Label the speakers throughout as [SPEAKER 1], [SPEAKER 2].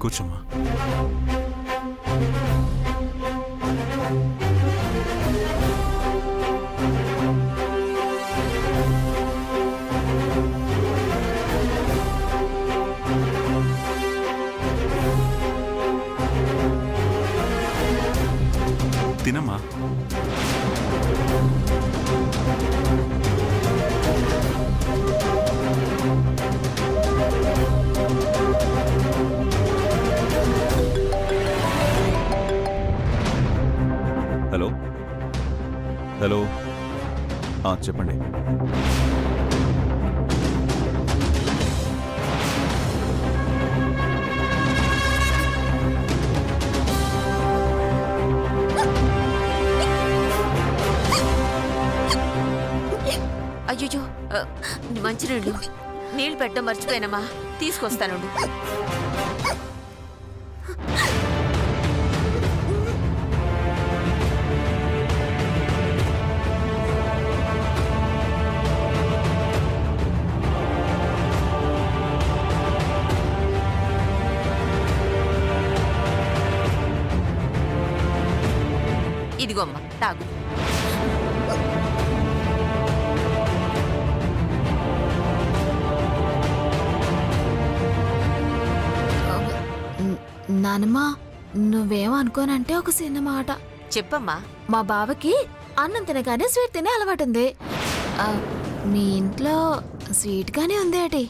[SPEAKER 1] కూర్చోమ్మా. తినమ్మా. Hello hello చెప్పండి.
[SPEAKER 2] అయ్యో మంచినీళ్ళు నీళ్ళు పెట్టడం మర్చిపోయానమ్మా, తీసుకొస్తాను. ఇదిగో అమ్మా, తాగు.
[SPEAKER 3] నానమ్మా, నువ్వేం అనుకోనంటే ఒక చిన్న మాట
[SPEAKER 2] చెప్పమ్మా.
[SPEAKER 3] మా బావకి అన్నం తినగానే స్వీట్ తినే అలవాటు ఉంది. మీ ఇంట్లో స్వీట్ గానే ఉంది అటి.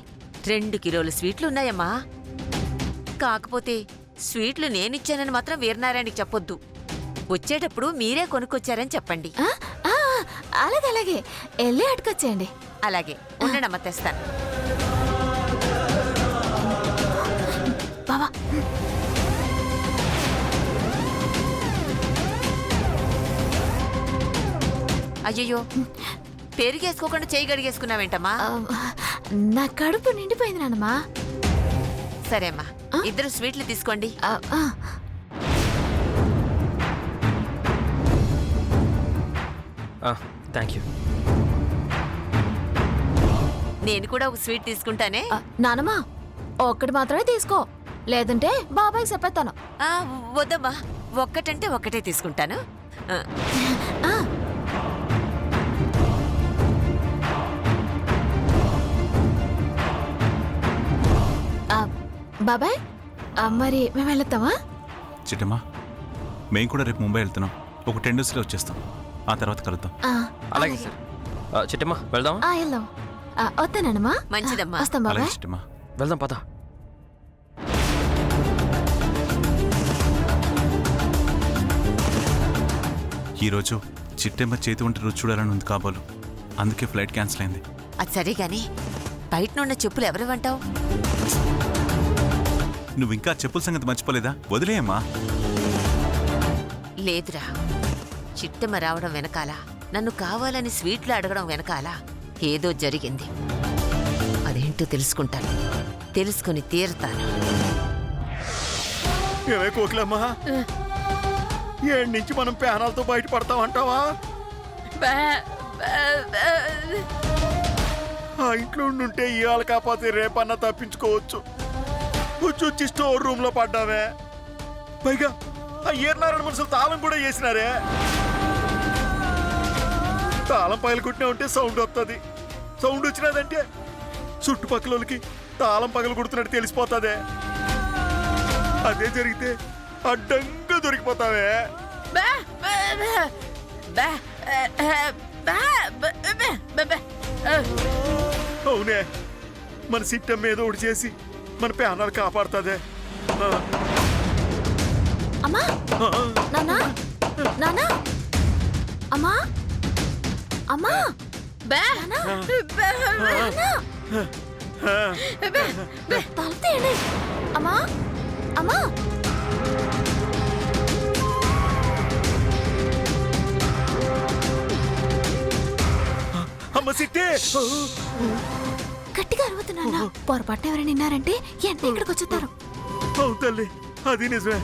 [SPEAKER 2] 2 కిలోల స్వీట్లు ఉన్నాయమ్మా. కాకపోతే స్వీట్లు నేనిచ్చానని మాత్రం వీరనారాయణకి చెప్పొద్దు. వచ్చేటప్పుడు మీరే కొనుక్కొచ్చారని చెప్పండి.
[SPEAKER 3] అలాగే అలాగే, వెళ్ళి అటుకొచ్చేయండి.
[SPEAKER 2] అలాగే ఉండనమ్మా, తెస్తాను.
[SPEAKER 3] బావా,
[SPEAKER 2] అయ్యయ్యో, పెరిగేసుకోకుండా చేయి గడిగేసుకున్నావేంటమ్మా?
[SPEAKER 3] నా కడుపు నిండిపోయింది నాన్నమ్మా.
[SPEAKER 2] సరే అమ్మా, ఇద్దరు స్వీట్లు తీసుకోండి.
[SPEAKER 4] Thank you.
[SPEAKER 2] నేను కూడా ఒక స్వీట్ తీసుకుంటానే.
[SPEAKER 3] నానమ్మా, ఒక్కటి మాత్రమే తీసుకో, లేదంటే బాబాయ్ చెప్పేస్తాను.
[SPEAKER 2] వద్దమ్మా, ఒక్కటంటే ఒక్కటే తీసుకుంటాను.
[SPEAKER 3] బాబాయ్, మరి మేము వెళ్తామా?
[SPEAKER 1] చిట్టమ్మా, మేము కూడా రేపు ముంబై వెళ్తున్నాం. ఒక 10 డేస్లో వచ్చేస్తాం. ఆ తర్వాత కలుద్దాం.
[SPEAKER 4] అలాగే సార్. చిట్టమ్మా, వెళ్దామా?
[SPEAKER 3] వెళ్దాం. వస్తానమ్మా.
[SPEAKER 2] మంచిదమ్మా,
[SPEAKER 3] వస్తాం బాబాయ్.
[SPEAKER 1] చిట్టమ్మా,
[SPEAKER 4] వెళ్దాం పద.
[SPEAKER 1] ఈరోజు చిట్టమ్మ చేతి వంట రుచి చూడాలని ఉంది కాబోలు. అందుకే ఫ్లైట్ క్యాన్సిల్ అయింది.
[SPEAKER 2] అది సరే గాని బయటనున్న చెప్పులు ఎవరు అంటావు?
[SPEAKER 1] నువ్వు ఇంకా చెప్పుల సంగతి మర్చిపోలేదా? వదిలేయమ్మా.
[SPEAKER 2] లేదురా, చిట్టమ్మ రావడం వెనకాల, నన్ను కావాలని స్వీట్లు అడగడం వెనకాల ఏదో జరిగింది. అదేంటో తెలుసుకుంటాను, తెలుసుకుని తీరుతాను.
[SPEAKER 5] ఏమే కోకిలమ్మా, ఏడు నుంచి మనం పేనాలతో బయటపడతామంటావా? ఆ ఇంట్లో ఉండుంటే ఇవాళ కాకపోతే రేపన్నా తప్పించుకోవచ్చు. వచ్చి స్టోర్ రూమ్ లో పడ్డావే. పైగా ఆ ఈర్నారాయణ మనుషులు తాళం కూడా వేసినారే. తాళం పగలు కొట్టినా ఉంటే సౌండ్ వస్తుంది. సౌండ్ వచ్చినదంటే చుట్టుపక్కల వాళ్ళకి తాళం పగలు కొడుతున్నట్టు తెలిసిపోతుందే. అదే జరిగితే అడ్డంగా దొరికిపోతావే. అవునే, మన సిట్టం మీద ఒకటి చేసి మన పేనాలు కాపాడుతుందే.
[SPEAKER 3] అమ్మా, నాన్నా, నాన్నా, అమ్మా, అమ్మా, తలుపుతీయండి. అమ్మా, అమ్మా.
[SPEAKER 5] అమ్మ సిట్టే,
[SPEAKER 3] గట్టిగా అరువుతున్నా. పొరపాటున ఎవరైనా విన్నారంటే ఎంత ఇక్కడికి వచ్చేస్తారు.
[SPEAKER 5] అవును తల్లి, అది నిజమే.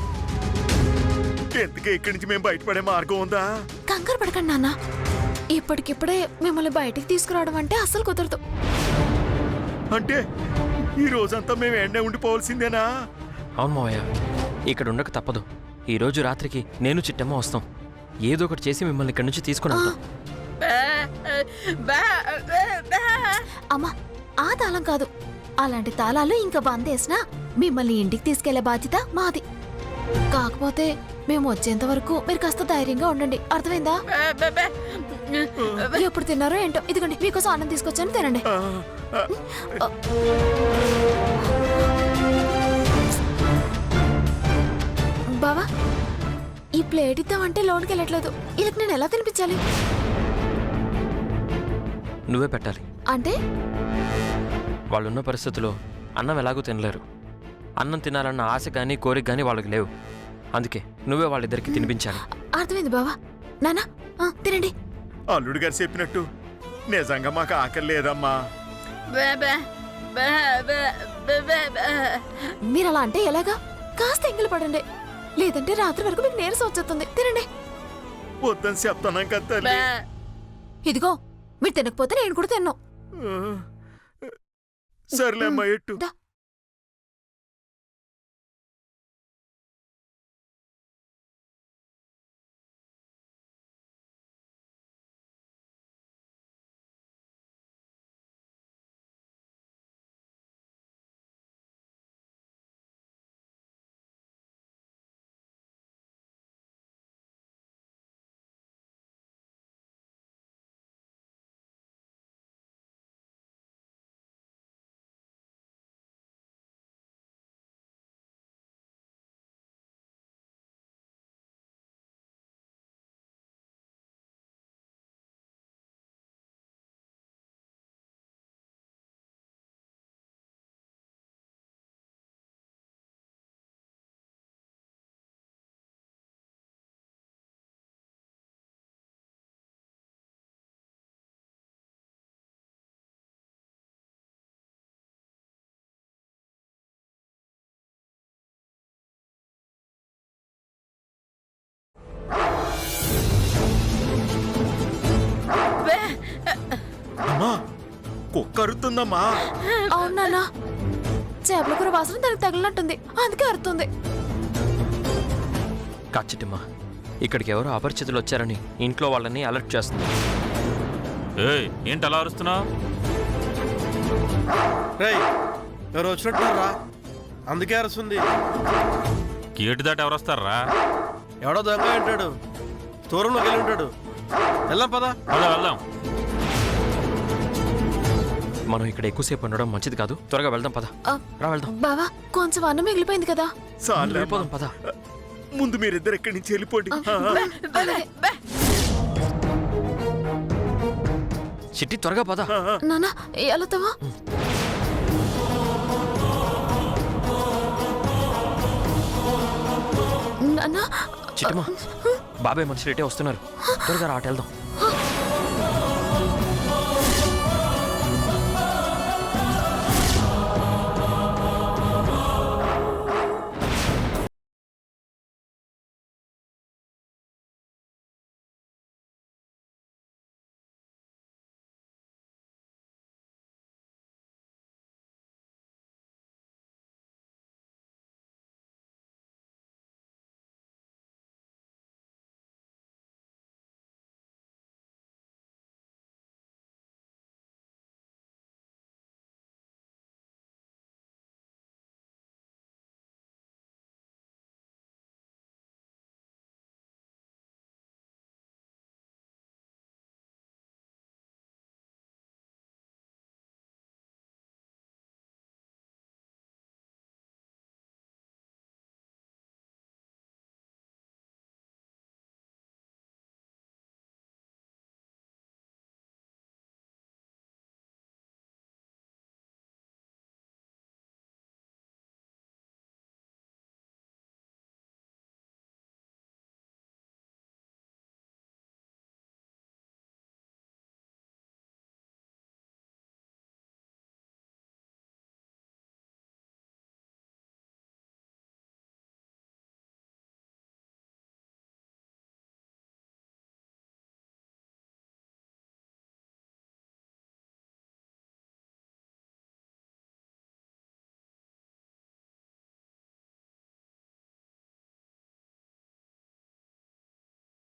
[SPEAKER 5] ఎందుకే ఇక్కడి నుంచి మేము బయటపడే మార్గం ఉందా?
[SPEAKER 3] కంగారు పడకండి నాన్న, ఇప్పటికిప్పుడే మిమ్మల్ని బయటికి తీసుకురావడం అంటే అస్సలు కుదరదు.
[SPEAKER 5] అంటే ఈ రోజంతా మేము ఎండే ఉండిపోవాల్సిందేనా?
[SPEAKER 4] అవును మావయ్య, ఇక్కడ ఉండక తప్పదు. ఈరోజు రాత్రికి నేను చిట్టమ్మ వస్తాం. ఏదో ఒకటి చేసి మిమ్మల్ని ఇక్కడి నుంచి తీసుకుని వెళ్తాం.
[SPEAKER 3] అమ్మా, ఆ తాళం కాదు. అలాంటి తాళాలు ఇంకా బందేసినా మిమ్మల్ని ఇంటికి తీసుకెళ్లే బాధ్యత మాది. కాకపోతే మేము వచ్చేంత వరకు మీరు కాస్త ధైర్యంగా ఉండండి, అర్థమైందా? ఎప్పుడు తిన్నారో ఏంటో, ఇదిగోండి మీకోసం అన్నం తీసుకొచ్చాను, తినండి. బావా, ఈ ప్లేట్ ఇద్దామంటే లోనికి వెళ్ళట్లేదు. వీళ్ళకి నేను ఎలా తినిపించాలి?
[SPEAKER 4] నువ్వే పెట్టాలి.
[SPEAKER 3] అంటే
[SPEAKER 4] వాళ్ళున్న పరిస్థితుల్లో అన్నం ఎలాగూ తినలేరు. అన్నం తినాలన్న ఆశ కానీ కోరిక కానీ వాళ్ళకి లేవు. అందుకే నువ్వే వాళ్ళిద్దరికి తినిపించాలి.
[SPEAKER 3] అర్థమైంది బావా. నానా తినండి.
[SPEAKER 5] అల్లుడు గారు చెప్పినట్టు నిజంగా మాకు ఆకలి లేదమ్మా.
[SPEAKER 3] మీరు అలా అంటే ఎలాగా? కాస్త ఎంగిలి పడండి, లేదంటే రాత్రి వరకు మీకు నీరసం వచ్చేస్తుంది. తినండి.
[SPEAKER 5] వద్దని చెప్తాను కదా తల్లి.
[SPEAKER 3] ఇదిగో, మీరు తినకపోతే నేను కూడా తిన్నాను.
[SPEAKER 5] సర్లే అమ్మా, ఎట్టు.
[SPEAKER 3] దా.
[SPEAKER 5] అమ్మా, కుక్క అరుతుందమ్మా.
[SPEAKER 3] అవునా? చేపల కూర వాసన దానికి తగిలినట్టుంది, అందుకే అరుతుంది.
[SPEAKER 4] కాచిట్టమ్మ, ఇక్కడికి ఎవరో అపరిచితులు వచ్చారని ఇంట్లో వాళ్ళని అలర్ట్ చేస్తుంది.
[SPEAKER 1] ఏయ్, ఏంటి అలా అరుస్తున్నావు?
[SPEAKER 6] రేయ్, ఎవరు వచ్చినట్టున్నారా? అందుకే అరుస్తుంది.
[SPEAKER 1] గేటు దాటి ఎవరు వస్తారా?
[SPEAKER 6] ఎవడో దొంగ ఉంటాడు, దూరంలోకి వెళ్ళి ఉంటాడు. వెళ్దాం పదా.
[SPEAKER 1] వెళ్దాం.
[SPEAKER 4] మనం ఇక్కడ ఎక్కువసేపు ఉండడం మంచిది కాదు. త్వరగా వెళ్దాం పద. రా వెళ్దాం.
[SPEAKER 3] బావా, కొంచెం అన్నం మిగిలిపోయింది కదా.
[SPEAKER 5] చాలే అమ్మా.
[SPEAKER 4] వెళ్ళిపోదాం పద.
[SPEAKER 5] ముందు మీరిద్దరు ఎక్కడి నుంచి వెళ్ళిపోండి.
[SPEAKER 3] అలాగే.
[SPEAKER 4] చిట్టి త్వరగా పద.
[SPEAKER 3] నానా, వెళ్తావా? నాన్నా,
[SPEAKER 4] చిట్టమ్మ, బాబాయ్ మనుషులు ఇటే వస్తున్నారు. త్వరగా రా, అటు వెళ్దాం.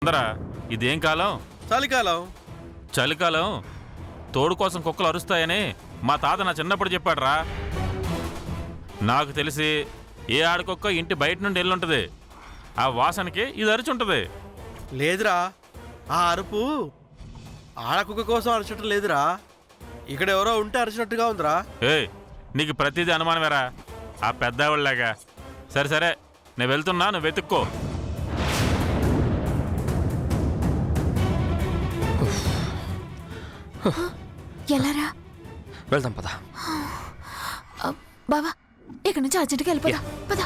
[SPEAKER 1] అందరా ఇదేం కాలం?
[SPEAKER 6] చలికాలం.
[SPEAKER 1] చలికాలం. తోడు కోసం కుక్కలు అరుస్తాయని మా తాత నా చిన్నప్పుడు చెప్పాడురా. నాకు తెలిసి ఏ ఆడకుక్క ఇంటి బయట నుండి వెళ్ళుంటది. ఆ వాసనకి ఇది అరుచుంటది.
[SPEAKER 6] లేదురా, ఆ అరుపు ఆడకుక్క కోసం అరచటం లేదురా, ఇక్కడ ఎవరో ఉంటే అరిచినట్టుగా ఉందిరా.
[SPEAKER 1] ఏయ్, నీకు ప్రతిదీ అనుమానమేరా ఆ పెద్దవాళ్ళలాగా. సరే సరే, నేను వెళ్తున్నా, నువ్వు వెతుక్కో.
[SPEAKER 3] ఎలారా?
[SPEAKER 4] వెళ్దాం పద.
[SPEAKER 3] బావా, ఇక్కడ నుంచి అర్జెంట్గా వెళ్ళిపోదా. పదా.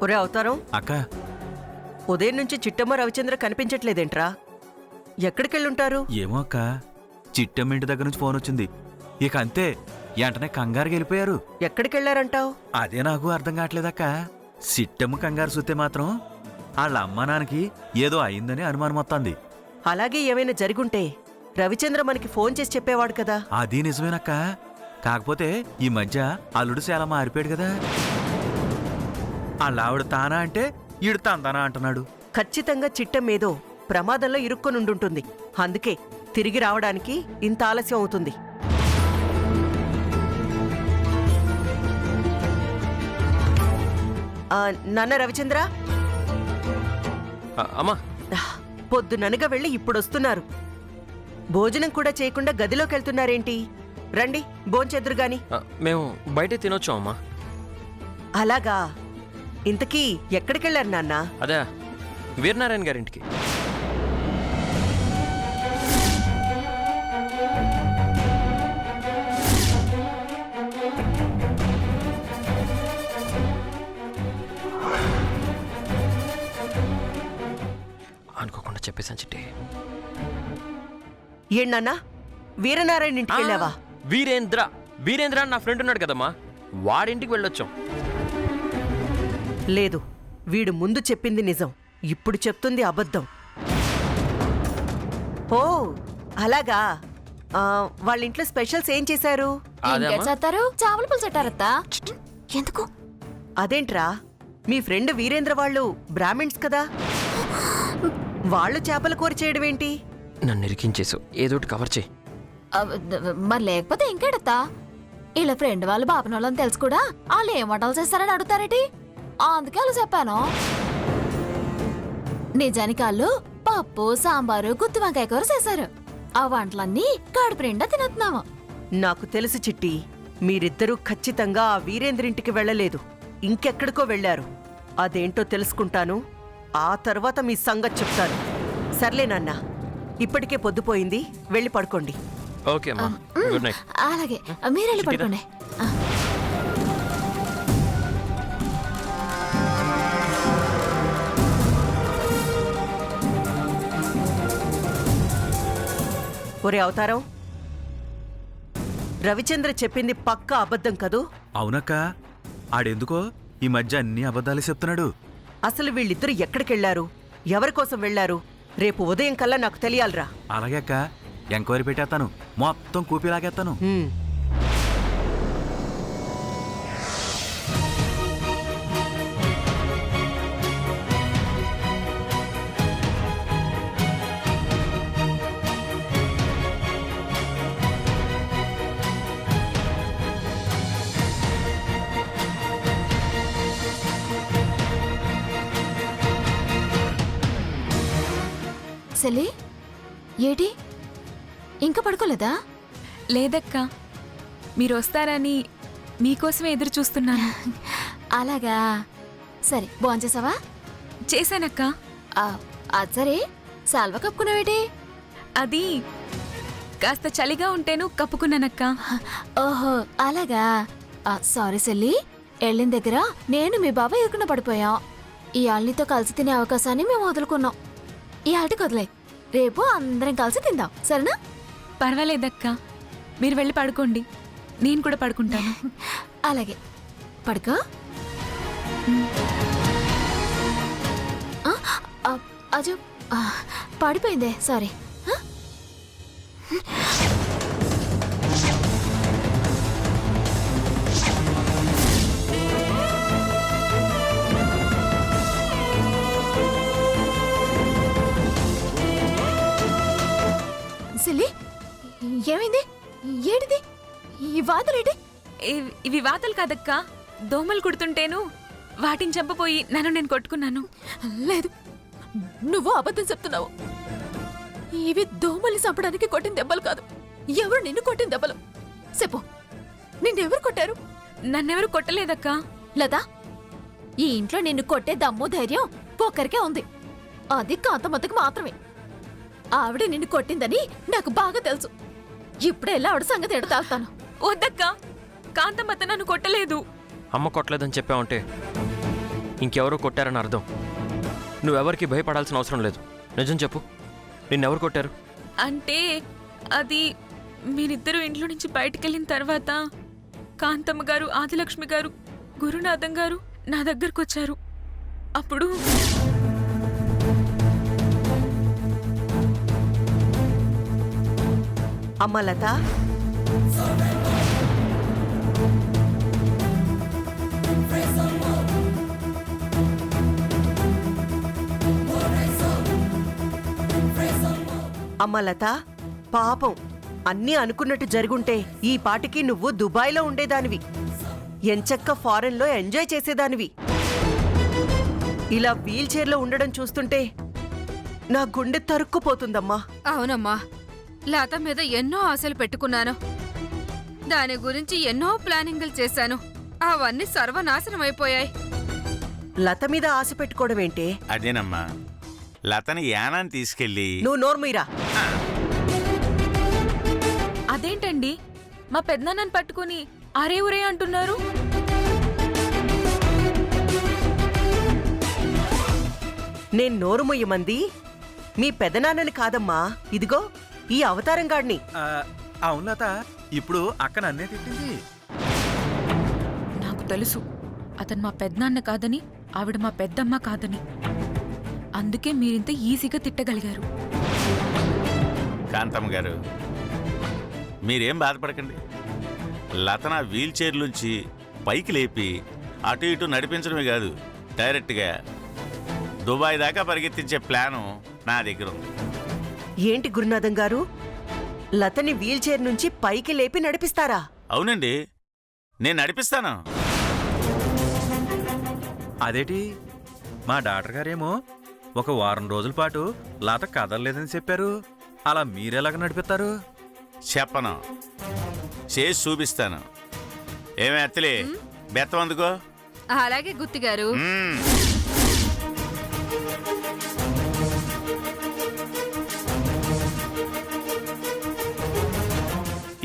[SPEAKER 7] ఒరే అవతారం,
[SPEAKER 1] అక్క,
[SPEAKER 7] ఉదయం నుంచి చిట్టమ్మ రవిచంద్ర కనిపించట్లేదేంట్రా? ఎక్కడికెళ్ళుంటారు?
[SPEAKER 8] ఏమో అక్క, చిట్టమ్మ ఇంటి దగ్గర నుంచి ఫోన్ వచ్చింది. ఇక అంతే, వెంటనే కంగారుకి వెళ్ళిపోయారు.
[SPEAKER 7] ఎక్కడికెళ్ళారంటావు?
[SPEAKER 8] అదే నాకు అర్థం కావట్లేదక్క. చిట్టమ్మ కంగారు చూస్తే మాత్రం వాళ్ళ అమ్మ నాన్నకి ఏదో అయిందని అనుమానం వస్తుంది.
[SPEAKER 7] అలాగే ఏమైనా జరుగుంటే రవిచంద్ర మనకి ఫోన్ చేసి చెప్పేవాడు కదా.
[SPEAKER 8] అది నిజమేనక్క. కాకపోతే ఈ మధ్య అల్లుడు చాలా మారిపోయాడు కదా. వాళ్ళ ఆవిడ తానా అంటే ఈడు తందానా అంటున్నాడు.
[SPEAKER 7] ఖచ్చితంగా చిట్టమ్మేదో ప్రమాదంలో ఇరుక్కొనుండుంటుంది. అందుకే తిరిగి రావడానికి ఇంత ఆలస్యం అవుతుంది. నాన్న రవిచంద్ర,
[SPEAKER 4] అమ్మా,
[SPEAKER 7] పొద్దుననగా వెళ్ళి ఇప్పుడొస్తున్నారు. భోజనం కూడా చేయకుండా గదిలోకి వెళ్తున్నారేంటి? రండి, భోంచెద్దురు గాని.
[SPEAKER 4] మేము బయటే తినొచ్చాం అమ్మా.
[SPEAKER 7] అలాగా? ఇంతకీ ఎక్కడికెళ్ళారు నాన్న?
[SPEAKER 4] అదే వీరనారాయణ గారింటికి. అనుకోకుండా చెప్పేశాను చిట్టి.
[SPEAKER 7] ఏంటన్నా, వీరనారాయణ ఇంటికి వెళ్ళావా?
[SPEAKER 4] వీరేంద్ర వీరేంద్ర అని నా ఫ్రెండ్ ఉన్నాడు కదమ్మా, వాడింటికి వెళ్ళొచ్చాం.
[SPEAKER 7] లేదు, వీడు ముందు చెప్పింది నిజం, ఇప్పుడు చెప్తుంది అబద్ధం. ఓ అలాగా. వాళ్ళ ఇంట్లో స్పెషల్స్ ఏం చేశారు?
[SPEAKER 3] చేస్తారు, చావల పులుసు పెట్టారత్తా. ఎందుకు?
[SPEAKER 7] అదేంట్రా, మీ ఫ్రెండ్ వీరేంద్ర వాళ్ళు బ్రాహ్మిన్స్ కదా, వాళ్ళు చేపల కూర చేయడం ఏంటి?
[SPEAKER 4] నన్ను ఇరికించేసు, ఏదోటి కవర్ చేయి.
[SPEAKER 3] మరి లేకపోతే ఇంకేడత్తా? ఇలా ఫ్రెండ్ వాళ్ళు బాపన వాళ్ళని తెలుసు కూడా వాళ్ళు ఏం వంటలు చేస్తారని అడుగుతారేటి? అందుకే అలా చెప్పాను. నిజానికి వాళ్ళు పప్పు, సాంబారు, గుత్తి వంకాయ కూర చేశారు. ఆ వంటలన్నీ కడుపు నిండా తినేస్తున్నాము.
[SPEAKER 7] నాకు తెలుసు చిట్టి, మీరిద్దరూ ఖచ్చితంగా ఆ వీరేంద్రింటికి వెళ్ళలేదు, ఇంకెక్కడికో వెళ్ళారు. అదేంటో తెలుసుకుంటాను, ఆ తర్వాత మీ సంగతి చెప్తాను. సర్లే నాన్న, ఇప్పటికే పొద్దుపోయింది, వెళ్ళి పడుకోండి.
[SPEAKER 4] ఓకే అమ్మా, గుడ్ నైట్.
[SPEAKER 3] అలాగే, మీరు వెళ్ళి పడుకోండి.
[SPEAKER 7] ఒరే అవతారం, రవిచంద్ర చెప్పింది పక్కా అబద్ధం కదూ?
[SPEAKER 8] అవునక్క, ఆడెందుకో ఈ మధ్య అన్ని అబద్ధాలు చెప్తున్నాడు.
[SPEAKER 7] అసలు వీళ్ళిద్దరూ ఎక్కడికెళ్లారు, ఎవరి కోసం వెళ్లారు? రేపు ఉదయం కల్లా నాకు తెలియాలిరా.
[SPEAKER 8] అలాగే అక్క, ఎంక్వైరీ పెట్టేస్తాను, మొత్తం కూపీలాగేస్తాను.
[SPEAKER 3] సెల్లి, ఏటి ఇంకా పడుకోలేదా?
[SPEAKER 9] లేదక్కా, మీరు వస్తారని మీకోసమే ఎదురు చూస్తున్నాను.
[SPEAKER 3] అలాగా, సరే, భోంచేసావా?
[SPEAKER 9] చేశానక్కా.
[SPEAKER 3] అది సరే, సాల్వా కప్పుకున్నావేటి?
[SPEAKER 9] అది కాస్త చలిగా ఉంటేను కప్పుకున్నానక్కా.
[SPEAKER 3] ఓహో అలాగా. సారీ సెల్లి, వెళ్ళిన దగ్గర నేను మీ బాబా ఇరుకున పడిపోయాం. ఈ ఆళ్ళనితో కలిసి తినే అవకాశాన్ని మేము వదులుకున్నాం. ఈ ఆటకి వదిలే, రేపు అందరం కలిసి తిందాం, సరేనా?
[SPEAKER 9] పర్వాలేదక్కా, మీరు వెళ్ళి పడుకోండి, నేను కూడా పడుకుంటాను.
[SPEAKER 3] అలాగే, పడుకో. అజు పడిపోయిందే, సారీ. సిల్లి, ఏమైంది? ఏంటిది ఈ వాతలేంటి?
[SPEAKER 9] ఇవి వాతలు కాదక్కా, దోమలు కుడుతుంటేను వాటిని చంపపోయి నన్ను నేను కొట్టుకున్నాను.
[SPEAKER 3] లేదు, నువ్వు అబద్ధం చెప్తున్నావు. ఇవి దోమల్ని చంపడానికి కొట్టిన దెబ్బలు కాదు. ఎవరు నిన్ను కొట్టిన దెబ్బలు చెప్పు. నిన్నెవరు కొట్టారు?
[SPEAKER 9] నన్నెవరు కొట్టలేదక్కా.
[SPEAKER 3] లతా, ఈ ఇంట్లో నిన్ను కొట్టే దమ్ము ధైర్యం ఒక్కరికే ఉంది. అది కాంతమ్మతకి మాత్రమే. ఆవిడ నిన్ను కొట్టిందని నాకు బాగా తెలుసు. ఇప్పుడే వెళ్ళి ఆవిడ సంగతి ఎడతాను.
[SPEAKER 9] వద్దక్కా, కాంతమ్మత నన్ను కొట్టలేదు.
[SPEAKER 4] అమ్మ కొట్టలేదని చెప్పావంటే ఇంకెవరో కొట్టారని అర్థం. నువ్వెవరికి భయపడాల్సిన అవసరం లేదు. నిజం చెప్పు, నిన్నెవరు కొట్టారు?
[SPEAKER 9] అంటే అది మీరిద్దరూ ఇంట్లో నుంచి బయటకెళ్ళిన తర్వాత కాంతమ్మ గారు, ఆదిలక్ష్మి గారు, గురునాథం గారు నా దగ్గరకు వచ్చారు. అప్పుడు
[SPEAKER 7] అమ్మ లత, అమ్మ లత, పాపం అన్నీ అనుకున్నట్టు జరుగుంటే ఈ పాటికి నువ్వు దుబాయ్లో ఉండేదానివి. ఎంచక్క ఫారెన్లో ఎంజాయ్ చేసేదానివి. ఇలా వీల్ చైర్లో ఉండడం చూస్తుంటే నా గుండె తరుక్కుపోతుందమ్మా.
[SPEAKER 10] అవునమ్మా, లత మీద ఎన్నో ఆశలు పెట్టుకున్నాను. దాని గురించి ఎన్నో ప్లానింగులు చేశాను. అవన్నీ సర్వనాశనం అయిపోయాయి.
[SPEAKER 7] లత మీద ఆశ పెట్టుకోవడం ఏంటే?
[SPEAKER 11] అదేనమ్మా, లతని యానాన్ని తీసుకెళ్ళి.
[SPEAKER 7] నువ్వు నోర్మీరా.
[SPEAKER 9] అదేంటండి, మా పెద్దనాన్నని పట్టుకుని అరే ఉరే అంటున్నారు?
[SPEAKER 7] నేను నోరు మొయ్యమంది మీ పెదనాన్నని కాదమ్మా, ఇదిగో ఈ అవతారం గాడిని.
[SPEAKER 8] అవును లత, ఇప్పుడు అక్క నన్నే తిట్టింది.
[SPEAKER 9] నాకు తెలుసు అతను మా పెద్దనాన్న కాదని, ఆవిడ మా పెద్దమ్మ కాదని. అందుకే మీరింత ఈజీగా తిట్టగలిగారు.
[SPEAKER 11] కాంతమ్మ గారు, మీరేం బాధపడకండి. లతన వీల్ చైర్లోంచి పైకి లేపి అటు ఇటు నడిపించడమే కాదు, డైరెక్ట్గా దుబాయ్ దాకా పరిగెత్తించే ప్లాను నా దగ్గర ఉంది.
[SPEAKER 7] ఏంటి గురునాథం గారు, లతని వీల్ చైర్ నుంచి పైకి లేపి నడిపిస్తారా?
[SPEAKER 11] అవునండి, నేను నడిపిస్తాను.
[SPEAKER 8] అదేటి, మా డాక్టర్ గారేమో ఒక వారం రోజుల పాటు లత కదలలేదని చెప్పారు. అలా మీరెలాగ నడిపిస్తారు?
[SPEAKER 11] చెప్పను, చేసి చూపిస్తాను. ఏమే అత్తలే, బెత్తం అందుకో.
[SPEAKER 10] అలాగే గుత్తిగారు.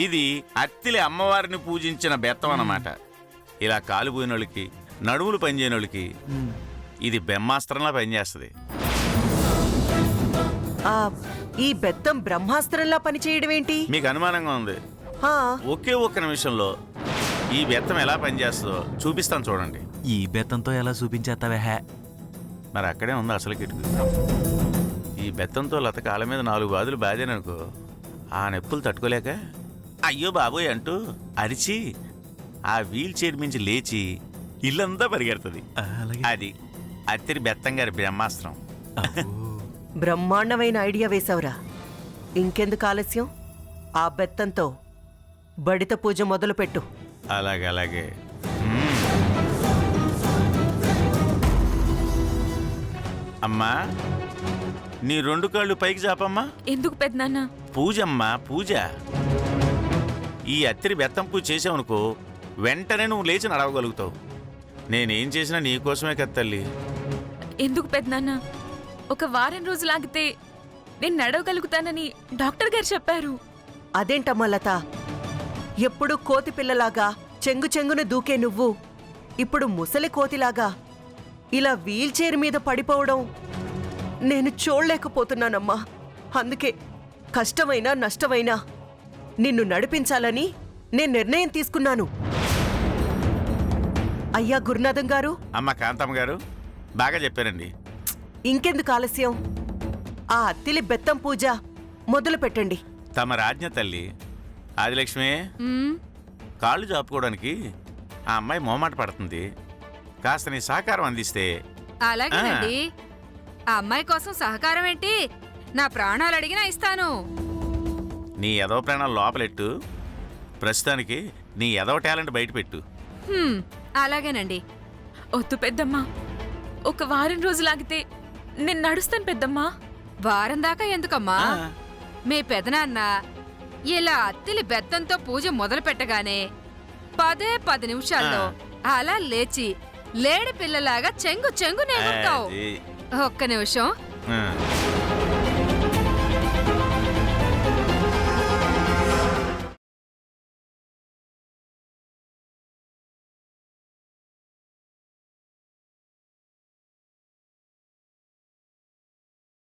[SPEAKER 11] ఇది అత్తిలి అమ్మవారిని పూజించిన బెత్తం అన్నమాట. ఇలా కాలుపోయినోళ్ళకి, నడుములు పనిచేయనోళ్ళకి ఇది బ్రహ్మాస్త్రంలా పనిచేస్తుంది.
[SPEAKER 7] ఈ బెత్తం బ్రహ్మాస్త్రంలా పనిచేయడం ఏంటి?
[SPEAKER 11] మీకు అనుమానంగా ఉంది? ఒకే ఒక్క నిమిషంలో ఈ బెత్తం ఎలా పనిచేస్తుందో చూపిస్తాను చూడండి.
[SPEAKER 8] ఈ బెత్తంతో ఎలా చూపించేస్తావే?
[SPEAKER 11] మరి అక్కడే ఉంది అసలు కిటుకు. ఈ బెత్తంతో లత కాళ్ళ మీద 4 బాదులు బాదాననుకో, ఆ నొప్పులు తట్టుకోలేక అయ్యో బాబోయ్ అంటూ అరిచి ఆ వీల్ చైర్ మించి లేచి ఇల్లంతా పరిగెడుతుంది. అది అత్తిరి బెత్తం గారి బ్రహ్మాస్త్రం.
[SPEAKER 7] బ్రహ్మాండమైన ఐడియా వేశావురా. ఇంకెందుకు ఆలస్యం, ఆ బెత్తంతో బడిత పూజ మొదలుపెట్టు.
[SPEAKER 11] అలాగే అలాగే. అమ్మా, నీ 2 కాళ్ళు పైకి చాపమ్మా.
[SPEAKER 9] ఎందుకు పెద్దనాన్న?
[SPEAKER 11] పూజమ్మా, పూజ. ఈ అత్తిరి బెత్తం పూజ చేసావనుకో, వెంటనే నువ్వు లేచి నడవగలుగుతావు. నేనేం చేసినా నీకోసమే కదా తల్లి.
[SPEAKER 9] ఎందుకు పెద్దనాన్న? ఒక వారం రోజులు ఆగితే నేను నడవగలుగుతానని డాక్టర్ గారు చెప్పారు.
[SPEAKER 7] అదేంటమ్మా లత, ఎప్పుడు కోతి పిల్లలాగా చెంగు చెంగున దూకే నువ్వు ఇప్పుడు ముసలి కోతిలాగా ఇలా వీల్ చైర్ మీద పడిపోవడం నేను చూడలేకపోతున్నానమ్మా. అందుకే కష్టమైనా నష్టమైనా నిన్ను నడిపించాలని నేను నిర్ణయం తీసుకున్నాను. అయ్యా గురునాథం గారు.
[SPEAKER 11] అమ్మ కాంతమ్మ గారు, బాగా చెప్పారండి.
[SPEAKER 7] ఇంకెందుకు ఆలస్యం, ఆ అత్తిలి బెత్తం పూజ మొదలు పెట్టండి.
[SPEAKER 11] తమ రాజ్ఞ తల్లి ఆదిలక్ష్మి,
[SPEAKER 10] ఉమ్,
[SPEAKER 11] కాళ్ళు చాపుకోవడానికి ఆ అమ్మాయి మోమాట పడుతుంది. కాస్త నీ సహకారం అందిస్తే.
[SPEAKER 10] అలాగేనండి. ఆ అమ్మాయి కోసం సహకారం ఏంటి, నా ప్రాణాలు అడిగినా ఇస్తాను.
[SPEAKER 11] నీ ఎదవ ప్రాణాలు లోపలెట్టు, ప్రస్తుతానికి నీ ఎదవ టాలెంట్ బయట పెట్టు.
[SPEAKER 10] హ్మ్, అలాగేనండి.
[SPEAKER 9] వద్దు పెద్దమ్మా, ఒక వారం రోజులాగితే నేను నడుస్తాను పెద్దమ్మా.
[SPEAKER 10] వారం దాకా ఎందుకమ్మా?
[SPEAKER 11] ఆ.
[SPEAKER 10] మీ పెదనాన్న ఇలా అత్తిలి బెత్తంతో పూజ మొదలు పెట్టగానే 10 నిమిషాల్లో అలా లేచి లేడి పిల్లలాగా చెంగు చెంగు నెగురుతావు.
[SPEAKER 11] అది.
[SPEAKER 10] ఒక్క నిమిషం.
[SPEAKER 11] ఆ.